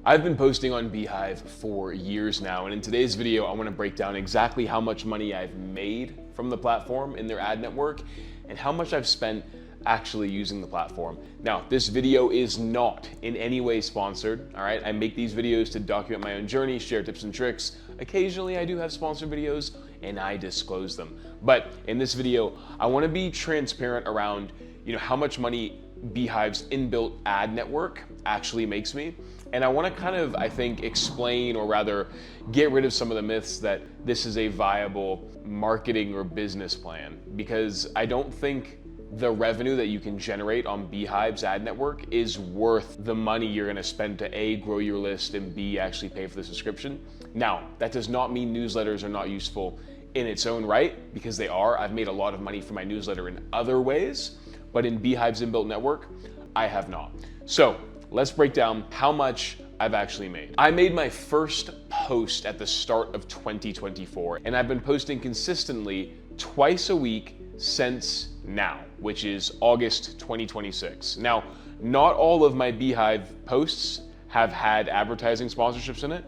I've been posting on Beehiiv for years now, and in today's video, I want to break down exactly how much money I've made from the platform in their ad network and how much I've spent actually using the platform. Now, this video is not in any way sponsored, all right? I make these videos to document my own journey, share tips and tricks. Occasionally, I do have sponsored videos and I disclose them. But in this video, I want to be transparent around, how much money Beehiiv's inbuilt ad network actually makes me. And I want to kind of, I think, explain or rather get rid of some of the myths that this is a viable marketing or business plan, because I don't think the revenue that you can generate on Beehiiv's ad network is worth the money you're going to spend to A, grow your list, and B, actually pay for the subscription. Now, that does not mean newsletters are not useful in its own right, because they are. I've made a lot of money from my newsletter in other ways, but in Beehiiv's inbuilt network, I have not. So let's break down how much I've actually made. I made my first post at the start of 2024, and I've been posting consistently twice a week since now, which is August 2026. Now, not all of my Beehiiv posts have had advertising sponsorships in it,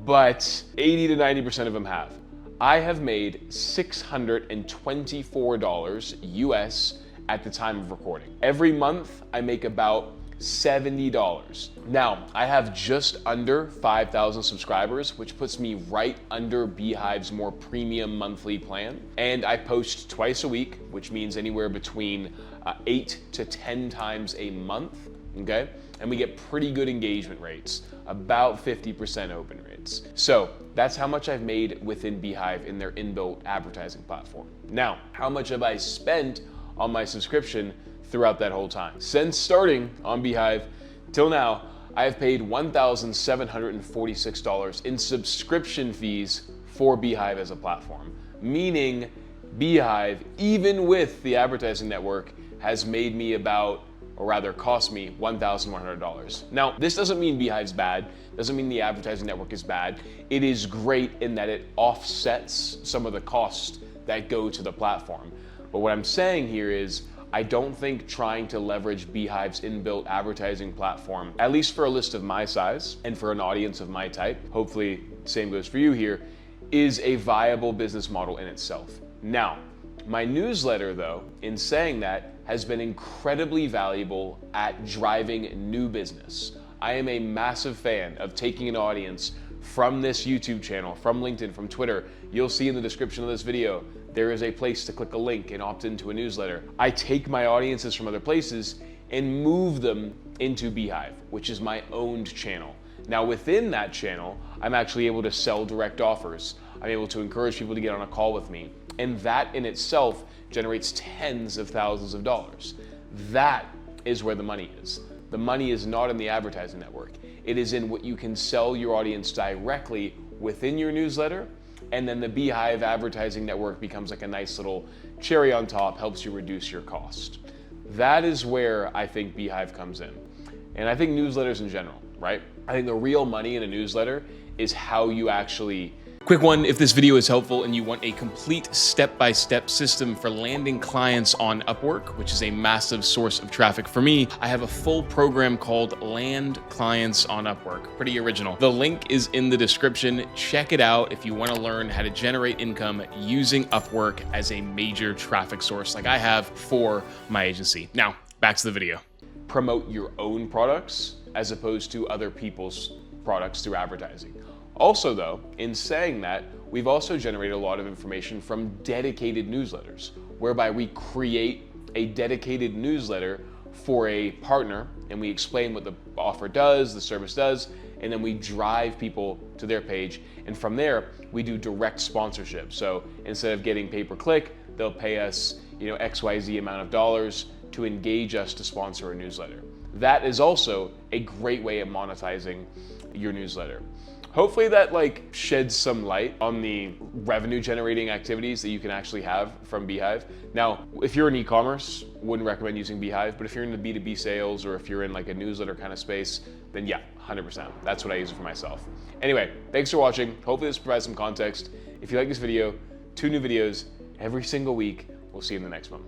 but 80 to 90% of them have. I have made $624 US at the time of recording. Every month, I make about $70. Now, I have just under 5,000 subscribers, which puts me right under Beehiiv's more premium monthly plan. And I post twice a week, which means anywhere between 8 to 10 times a month, okay? And we get pretty good engagement rates, about 50% open rates. So that's how much I've made within Beehiiv in their inbuilt advertising platform. Now, how much have I spent on my subscription throughout that whole time? Since starting on Beehiiv till now, I have paid $1,746 in subscription fees for Beehiiv as a platform, meaning Beehiiv, even with the advertising network, has made me about, or rather cost me, $1,100. Now, this doesn't mean Beehiiv's bad, doesn't mean the advertising network is bad. It is great in that it offsets some of the costs that go to the platform. But what I'm saying here is, I don't think trying to leverage Beehiiv's inbuilt advertising platform, at least for a list of my size and for an audience of my type, hopefully same goes for you here, is a viable business model in itself. Now, my newsletter though, in saying that, has been incredibly valuable at driving new business. I am a massive fan of taking an audience from this YouTube channel, from LinkedIn, from Twitter. You'll see in the description of this video, there is a place to click a link and opt into a newsletter. I take my audiences from other places and move them into Beehiiv, which is my owned channel. Now within that channel, I'm actually able to sell direct offers. I'm able to encourage people to get on a call with me. And that in itself generates tens of thousands of dollars. That is where the money is. The money is not in the advertising network. It is in what you can sell your audience directly within your newsletter, and then the Beehiiv advertising network becomes like a nice little cherry on top, helps you reduce your cost. That is where I think Beehiiv comes in. And I think newsletters in general, right? I think the real money in a newsletter is how you actually. Quick one, if this video is helpful and you want a complete step-by-step system for landing clients on Upwork, which is a massive source of traffic for me, I have a full program called Land Clients on Upwork. Pretty original. The link is in the description. Check it out if you want to learn how to generate income using Upwork as a major traffic source like I have for my agency. Now, back to the video. Promote your own products as opposed to other people's products through advertising. Also though, in saying that, we've also generated a lot of information from dedicated newsletters, whereby we create a dedicated newsletter for a partner and we explain what the offer does, the service does, and then we drive people to their page. And from there, we do direct sponsorship. So instead of getting pay-per-click, they'll pay us, XYZ amount of dollars to engage us to sponsor a newsletter. That is also a great way of monetizing your newsletter. Hopefully that sheds some light on the revenue generating activities that you can actually have from Beehiiv. Now, if you're in e-commerce, wouldn't recommend using Beehiiv, but if you're in the B2B sales or if you're in a newsletter kind of space, then yeah, 100%. That's what I use it for myself. Anyway, thanks for watching. Hopefully this provides some context. If you like this video, 2 new videos every single week. We'll see you in the next one.